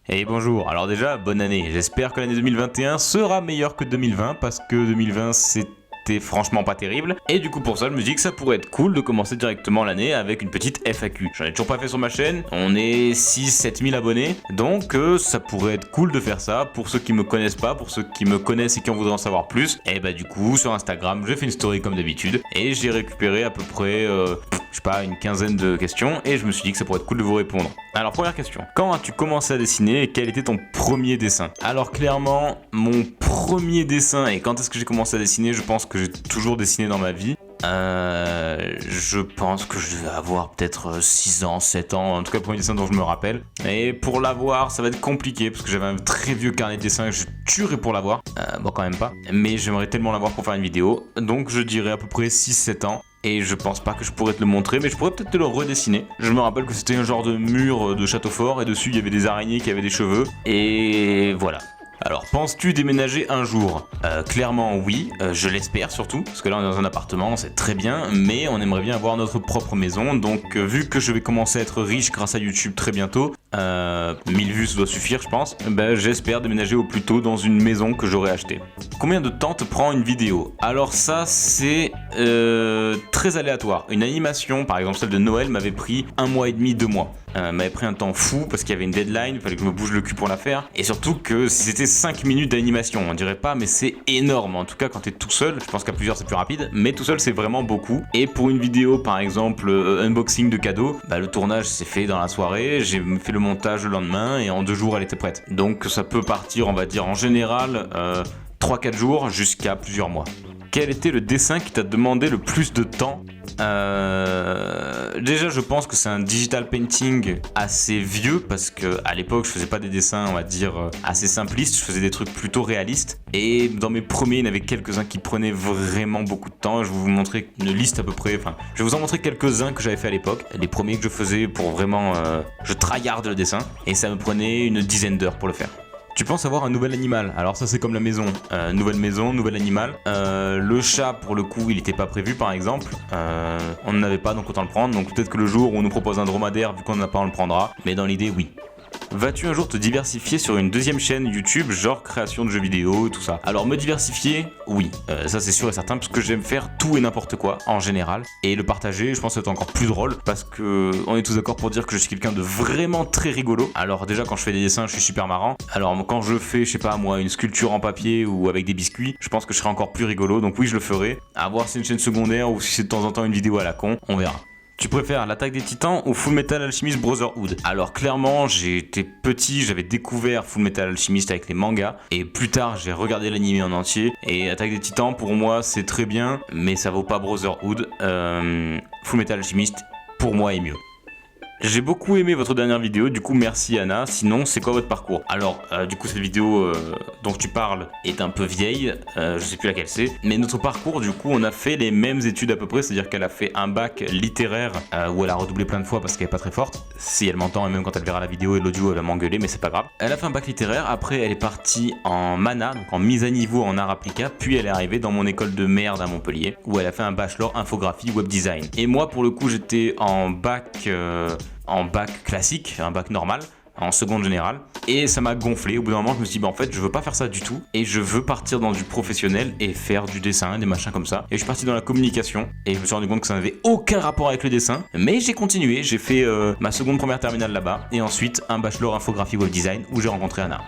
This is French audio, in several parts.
Et bonjour, alors déjà, bonne année. J'espère que l'année 2021 sera meilleure que 2020 parce que 2020 c'était franchement pas terrible. Et du coup pour ça je me dis que ça pourrait être cool de commencer directement l'année avec une petite FAQ. J'en ai toujours pas fait sur ma chaîne, on est 6-7 000 abonnés. Donc ça pourrait être cool de faire ça pour ceux qui me connaissent pas, pour ceux qui me connaissent et qui en voudraient en savoir plus. Et bah du coup sur Instagram j'ai fait une story comme d'habitude et j'ai récupéré à peu près... je sais pas, une quinzaine de questions et je me suis dit que ça pourrait être cool de vous répondre. Alors première question, quand as-tu commencé à dessiner et quel était ton premier dessin? Alors clairement, mon premier dessin et quand est-ce que j'ai commencé à dessiner, je pense que j'ai toujours dessiné dans ma vie. Je pense que je devais avoir peut-être 6 ans, 7 ans, en tout cas le premier dessin dont je me rappelle. Et pour l'avoir, ça va être compliqué parce que j'avais un très vieux carnet de dessin que je tuerais pour l'avoir. Bon quand même pas, mais j'aimerais tellement l'avoir pour faire une vidéo. Donc je dirais à peu près 6-7 ans. Et je pense pas que je pourrais te le montrer, mais je pourrais peut-être te le redessiner. Je me rappelle que c'était un genre de mur de château fort et dessus il y avait des araignées qui avaient des cheveux. Et voilà. Alors, penses-tu déménager un jour? Clairement oui, je l'espère surtout, parce que là on est dans un appartement, c'est très bien, mais on aimerait bien avoir notre propre maison, donc vu que je vais commencer à être riche grâce à YouTube très bientôt, 1000 vues ça doit suffire je pense, j'espère déménager au plus tôt dans une maison que j'aurai achetée. Combien de temps te prend une vidéo? Alors ça c'est très aléatoire. Une animation, par exemple celle de Noël, m'avait pris 1 mois et demi, 2 mois. M'avait pris un temps fou parce qu'il y avait une deadline, il fallait que je me bouge le cul pour la faire. Et surtout que si c'était 5 minutes d'animation, on dirait pas, mais c'est énorme. En tout cas, quand t'es tout seul, je pense qu'à plusieurs c'est plus rapide, mais tout seul c'est vraiment beaucoup. Et pour une vidéo, par exemple, unboxing de cadeaux, le tournage s'est fait dans la soirée, j'ai fait le montage le lendemain et en 2 jours elle était prête. Donc ça peut partir, on va dire en général, 3-4 jours jusqu'à plusieurs mois. Quel était le dessin qui t'a demandé le plus de temps? Déjà je pense que c'est un digital painting assez vieux parce que à l'époque je faisais pas des dessins on va dire assez simplistes, je faisais des trucs plutôt réalistes et dans mes premiers il y en avait quelques-uns qui prenaient vraiment beaucoup de temps. Je vais vous montrer une liste à peu près, je vais vous en montrer quelques-uns que j'avais fait à l'époque, les premiers que je faisais pour vraiment je tryhard le dessin et ça me prenait une dizaine d'heures pour le faire. Tu penses avoir un nouvel animal? Alors ça c'est comme la maison, nouvelle maison, nouvel animal. Le chat pour le coup il n'était pas prévu par exemple, on n'en avait pas donc autant le prendre, donc peut-être que le jour où on nous propose un dromadaire vu qu'on n'en a pas on le prendra, mais dans l'idée oui. Vas-tu un jour te diversifier sur une deuxième chaîne YouTube, genre création de jeux vidéo et tout ça? Alors me diversifier, oui, ça c'est sûr et certain, parce que j'aime faire tout et n'importe quoi en général. Et le partager, je pense que c'est encore plus drôle, parce que on est tous d'accord pour dire que je suis quelqu'un de vraiment très rigolo. Alors déjà quand je fais des dessins, je suis super marrant. Alors quand je fais, je sais pas moi, une sculpture en papier ou avec des biscuits, je pense que je serai encore plus rigolo, donc oui je le ferai. À voir si c'est une chaîne secondaire ou si c'est de temps en temps une vidéo à la con, on verra. Tu préfères l'Attaque des Titans ou Full Metal Alchemist Brotherhood? Alors clairement, j'étais petit, j'avais découvert Full Metal Alchemist avec les mangas et plus tard j'ai regardé l'anime en entier et Attaque des Titans pour moi c'est très bien mais ça vaut pas Brotherhood. Full Metal Alchemist pour moi est mieux. J'ai beaucoup aimé votre dernière vidéo, du coup merci Anna, sinon c'est quoi votre parcours? Alors du coup cette vidéo dont tu parles est un peu vieille, je sais plus laquelle c'est, mais notre parcours du coup on a fait les mêmes études à peu près, c'est à dire qu'elle a fait un bac littéraire où elle a redoublé plein de fois parce qu'elle est pas très forte, si elle m'entend et même quand elle verra la vidéo et l'audio elle va m'engueuler mais c'est pas grave. Elle a fait un bac littéraire, après elle est partie en MANA, donc en mise à niveau en art applicable, puis elle est arrivée dans mon école de merde à Montpellier où elle a fait un bachelor infographie web design. Et moi pour le coup j'étais en bac classique, un bac normal, en seconde générale, et ça m'a gonflé. Au bout d'un moment je me suis dit en fait je veux pas faire ça du tout et je veux partir dans du professionnel et faire du dessin, des machins comme ça, et je suis parti dans la communication et je me suis rendu compte que ça n'avait aucun rapport avec le dessin, mais j'ai continué, j'ai fait ma seconde première terminale là-bas et ensuite un bachelor infographie web design où j'ai rencontré Anna.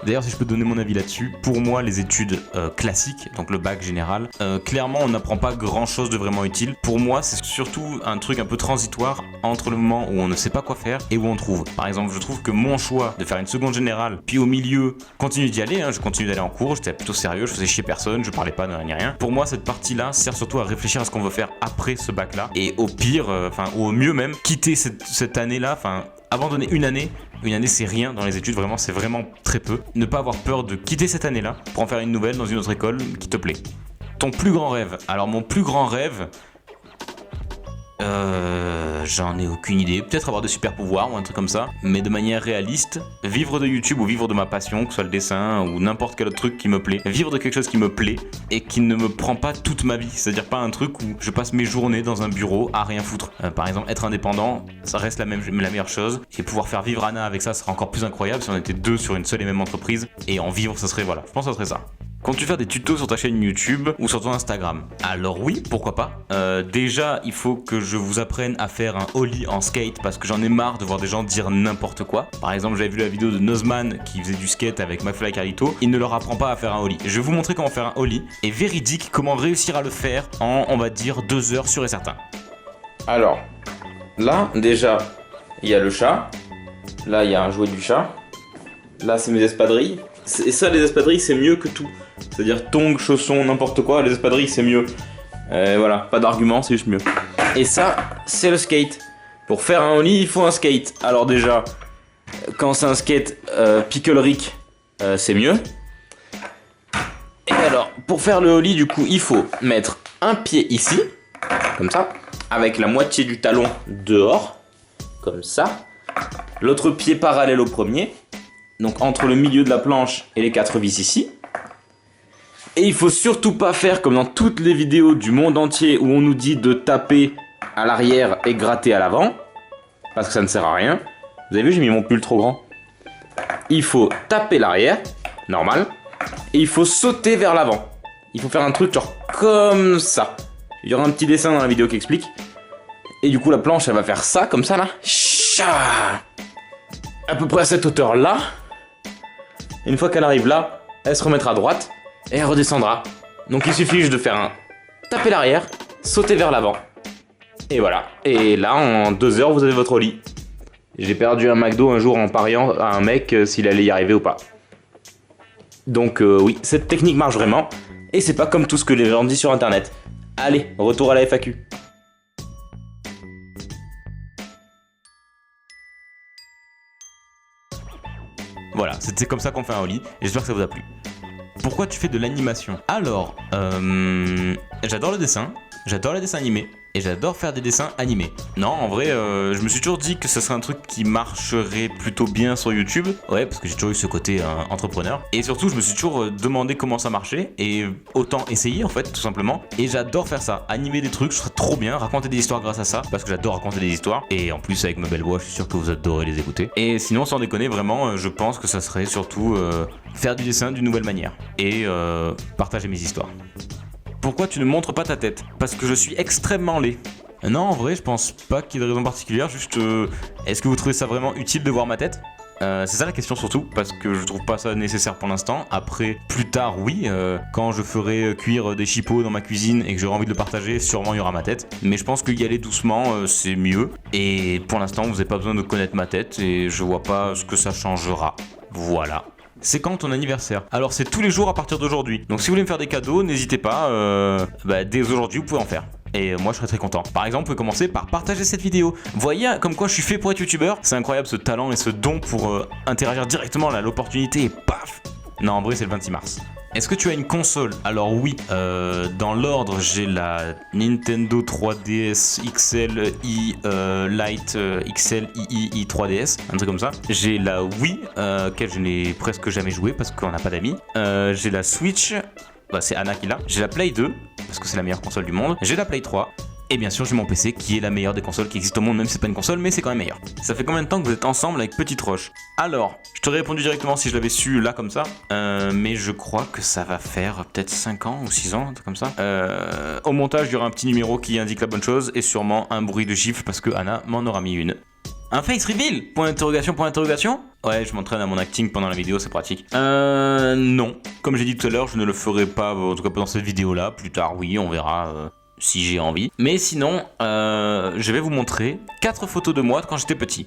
D'ailleurs si je peux te donner mon avis là-dessus, pour moi les études classiques, donc le bac général, clairement on n'apprend pas grand chose de vraiment utile. Pour moi c'est surtout un truc un peu transitoire entre le moment où on ne sait pas quoi faire et où on trouve. Par exemple je trouve que mon choix de faire une seconde générale, puis au milieu, continue d'y aller, je continue d'aller en cours, j'étais plutôt sérieux, je faisais chier personne, je parlais pas ni rien. Pour moi cette partie-là sert surtout à réfléchir à ce qu'on veut faire après ce bac-là, et au pire, au mieux même, quitter cette année-là, abandonner une année c'est rien dans les études, vraiment c'est vraiment très peu. Ne pas avoir peur de quitter cette année-là pour en faire une nouvelle dans une autre école qui te plaît. Ton plus grand rêve? Alors mon plus grand rêve, J'en ai aucune idée. Peut-être avoir des super pouvoirs ou un truc comme ça. Mais de manière réaliste, vivre de YouTube ou vivre de ma passion, que ce soit le dessin ou n'importe quel autre truc qui me plaît. Vivre de quelque chose qui me plaît et qui ne me prend pas toute ma vie. C'est-à-dire pas un truc où je passe mes journées dans un bureau à rien foutre. Par exemple, être indépendant, ça reste la meilleure chose. Et pouvoir faire vivre Anna avec ça sera encore plus incroyable si on était deux sur une seule et même entreprise. Et en vivre, ça serait, voilà, je pense que ça serait ça. Comptes-tu faire des tutos sur ta chaîne YouTube ou sur ton Instagram? Alors oui, pourquoi pas. Déjà, il faut que je vous apprenne à faire un ollie en skate parce que j'en ai marre de voir des gens dire n'importe quoi. Par exemple, j'avais vu la vidéo de Nozman qui faisait du skate avec McFly et Carlito. Il ne leur apprend pas à faire un ollie. Je vais vous montrer comment faire un ollie et véridique comment réussir à le faire en, on va dire, 2 heures sûr et certain. Alors, là, déjà, il y a le chat. Là, il y a un jouet du chat. Là, c'est mes espadrilles. Et ça, les espadrilles, c'est mieux que tout. C'est-à-dire tongs, chaussons, n'importe quoi, les espadrilles, c'est mieux. Voilà, pas d'argument, c'est juste mieux. Et ça, c'est le skate. Pour faire un ollie, il faut un skate. Alors déjà, quand c'est un skate Pickle Rick, c'est mieux. Et alors, pour faire le ollie, du coup, il faut mettre un pied ici, comme ça, avec la moitié du talon dehors, comme ça. L'autre pied parallèle au premier. Donc entre le milieu de la planche et les 4 vis ici. Et il faut surtout pas faire comme dans toutes les vidéos du monde entier où on nous dit de taper à l'arrière et gratter à l'avant. Parce que ça ne sert à rien. Vous avez vu, j'ai mis mon pull trop grand. Il faut taper l'arrière, normal. Et il faut sauter vers l'avant. Il faut faire un truc genre comme ça. Il y aura un petit dessin dans la vidéo qui explique. Et du coup la planche elle va faire ça, comme ça là. À peu près à cette hauteur là. Et une fois qu'elle arrive là, elle se remettra à droite et elle redescendra. Donc il suffit juste de faire un taper l'arrière, sauter vers l'avant. Et voilà. Et là, en 2 heures, vous avez votre ollie. J'ai perdu un McDo un jour en pariant à un mec s'il allait y arriver ou pas. Donc oui, cette technique marche vraiment. Et c'est pas comme tout ce que les gens disent sur internet. Allez, retour à la FAQ. Voilà, c'est comme ça qu'on fait un ollie, et j'espère que ça vous a plu. Pourquoi tu fais de l'animation? Alors, j'adore le dessin, j'adore les dessins animés, et j'adore faire des dessins animés. Non, en vrai, je me suis toujours dit que ce serait un truc qui marcherait plutôt bien sur YouTube. Ouais, parce que j'ai toujours eu ce côté entrepreneur. Et surtout, je me suis toujours demandé comment ça marchait, et autant essayer en fait, tout simplement. Et j'adore faire ça, animer des trucs, je trouve trop bien, raconter des histoires grâce à ça, parce que j'adore raconter des histoires. Et en plus, avec ma belle voix, je suis sûr que vous adorez les écouter. Et sinon, sans déconner, vraiment, je pense que ça serait surtout faire du dessin d'une nouvelle manière. Et partager mes histoires. Pourquoi tu ne montres pas ta tête? Parce que je suis extrêmement laid. Non, en vrai, je pense pas qu'il y ait de raison particulière, juste est-ce que vous trouvez ça vraiment utile de voir ma tête? C'est ça la question surtout, parce que je trouve pas ça nécessaire pour l'instant. Après, plus tard, oui, quand je ferai cuire des chipots dans ma cuisine et que j'aurai envie de le partager, sûrement il y aura ma tête. Mais je pense qu'y aller doucement, c'est mieux. Et pour l'instant, vous n'avez pas besoin de connaître ma tête et je vois pas ce que ça changera. Voilà. C'est quand ton anniversaire? Alors c'est tous les jours à partir d'aujourd'hui. Donc si vous voulez me faire des cadeaux, n'hésitez pas, dès aujourd'hui vous pouvez en faire. Et moi je serais très content. Par exemple, vous pouvez commencer par partager cette vidéo. Vous voyez comme quoi je suis fait pour être youtubeur? C'est incroyable ce talent et ce don pour interagir directement là, l'opportunité et paf. Non, en vrai c'est le 26 mars. Est-ce que tu as une console? Alors oui, dans l'ordre j'ai la Nintendo 3DS XL Lite XL II 3DS, un truc comme ça. J'ai la Wii, laquelle je n'ai presque jamais joué parce qu'on n'a pas d'amis. J'ai la Switch, c'est Anna qui l'a. J'ai la Play 2, parce que c'est la meilleure console du monde. J'ai la Play 3. Et bien sûr, j'ai mon PC qui est la meilleure des consoles qui existent au monde, même si c'est pas une console, mais c'est quand même meilleur. Ça fait combien de temps que vous êtes ensemble avec Petite Roche? Alors, je t'aurais répondu directement si je l'avais su là comme ça, mais je crois que ça va faire peut-être 5 ans ou 6 ans, un truc comme ça. Au montage, il y aura un petit numéro qui indique la bonne chose et sûrement un bruit de gifle parce que Anna m'en aura mis une. Un face reveal? Point d'interrogation, point d'interrogation? Ouais, je m'entraîne à mon acting pendant la vidéo, c'est pratique. Non. Comme j'ai dit tout à l'heure, je ne le ferai pas, en tout cas pas dans cette vidéo-là. Plus tard, oui, on verra si j'ai envie. Mais sinon, je vais vous montrer 4 photos de moi quand j'étais petit.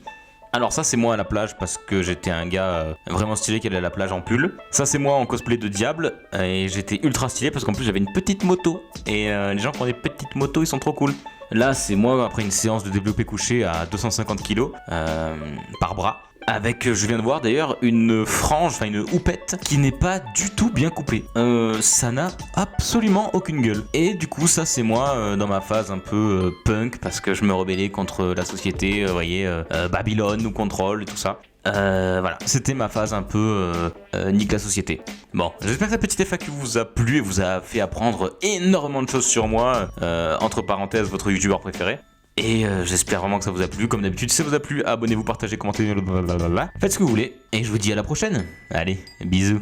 Alors ça, c'est moi à la plage parce que j'étais un gars vraiment stylé qui allait à la plage en pull. Ça, c'est moi en cosplay de diable et j'étais ultra stylé parce qu'en plus, j'avais une petite moto. Et les gens qui ont des petites motos, ils sont trop cool. Là, c'est moi après une séance de développé couché à 250 kg par bras. avec, je viens de voir d'ailleurs, une frange, enfin une houppette qui n'est pas du tout bien coupée. Ça n'a absolument aucune gueule. Et du coup, ça c'est moi dans ma phase un peu punk, parce que je me rebellais contre la société, vous voyez, Babylone ou Control et tout ça. Voilà, c'était ma phase un peu nique la société. Bon, j'espère que cette petite FAQ vous a plu et vous a fait apprendre énormément de choses sur moi, entre parenthèses, votre youtubeur préféré. Et j'espère vraiment que ça vous a plu. Comme d'habitude, si ça vous a plu, abonnez-vous, partagez, commentez, blablabla. Faites ce que vous voulez. Et je vous dis à la prochaine. Allez, bisous.